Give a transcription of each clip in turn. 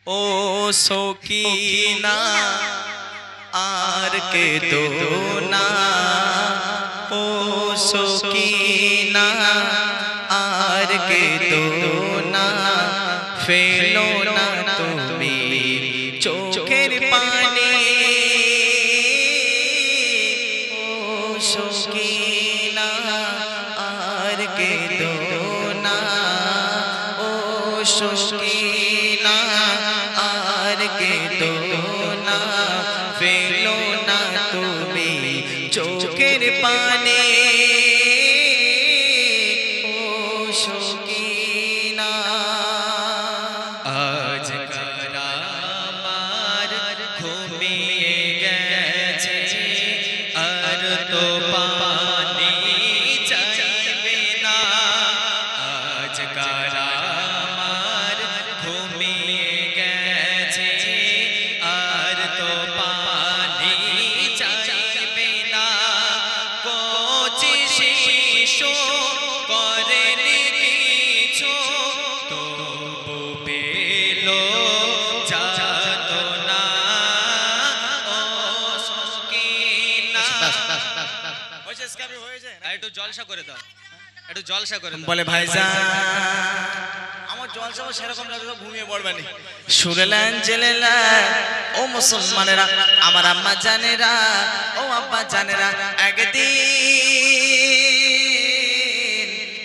ও সকিনা আর কে তো না, ও সকিনা আর কে তো না, ফেলো না তুমি চোখের পানি। ও সকিনা আর কে তো না, ও সকিনা আর কে তো না, ফেলো না তুমি চোখের পানি। ও সকিনা আজ কারা আমার ঘুমিয়ে গেছে, আর তো পানি চাইবে না। আজ কারা আমার ঘুমিয়ে গেছে, আর তো পানি চাইবে না। কচি শিশু করেনি কিছু, তবু পেলো যাতনা। ও সকিনা একটু জলসা করে দাও, একটু জলসা করে বলে ভাইজান আমার জলসা সেরকম লাগলো, ঘুমিয়ে পড়বানি। সুরেলান জেলেলা ও মুসলমানেরা, আমার আম্মা জানেরা, ও আব্বা জানেরা, একদিন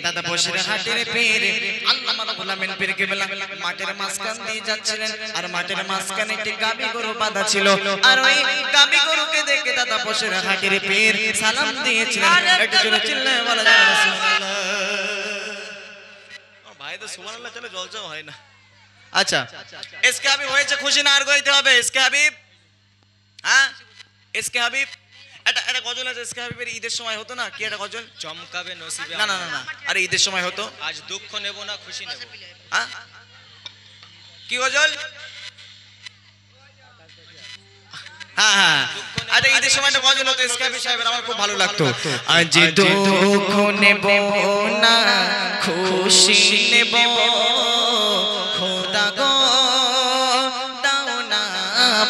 দাদা বসির হাটের পীর আল্লামা রুহুল আমিন পীর কেবলা মাঠের মাঝখান দিয়ে যাচ্ছিলেন, আর মাঠের মাঝখানে একটি গাভী গরু বাঁধা ছিল, আর ওই গাভী গরুকে দেখে দাদা বসির হাটের পীর সালাম দিয়েছিলেন। একটু জোরে চিল্লায় বলা যায় না সুবহানাল্লাহ। ও ভাই তো সুবহানাল্লাহ চলে জলসাও হয় না। আচ্ছা এসকে হাবিব হয়েছে খুশি না আর গাইতে হবে? এসকে হাবিব, হ্যাঁ এসকে হাবিব একটা গজল আছে এসকে হাবিবের, ঈদের সময় হতো না কি একটা গজল, চমকাবে নসিবে। না না না না, আরে ঈদের সময় হতো। আজ দুঃখ নেব না খুশি নেব। হ্যাঁ কি গজল? হ্যাঁ হ্যাঁ আচ্ছা ঈদের সময় একটা গজল হতো এসকে হাবিব সাহেবের, আমার খুব ভালো লাগতো। আজ দুঃখ নেব না খুশি নেব, খোদা গো দাও না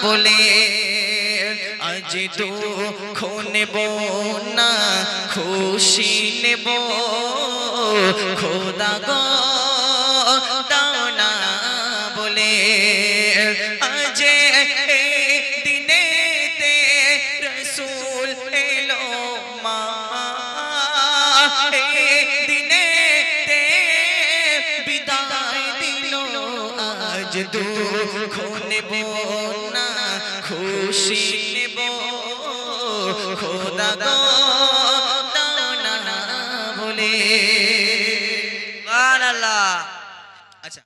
বলে। আজ দুঃখ নেব না খুশি নেব, খোদা গো দাও না বলে। আজ দিনেতে রসুল এলো মা, দিনেতে বিদায় দিল। আজ দুঃখ নেব না খুশি নেব, খোদা গো দাও না বলে। সুবহানাল্লাহ।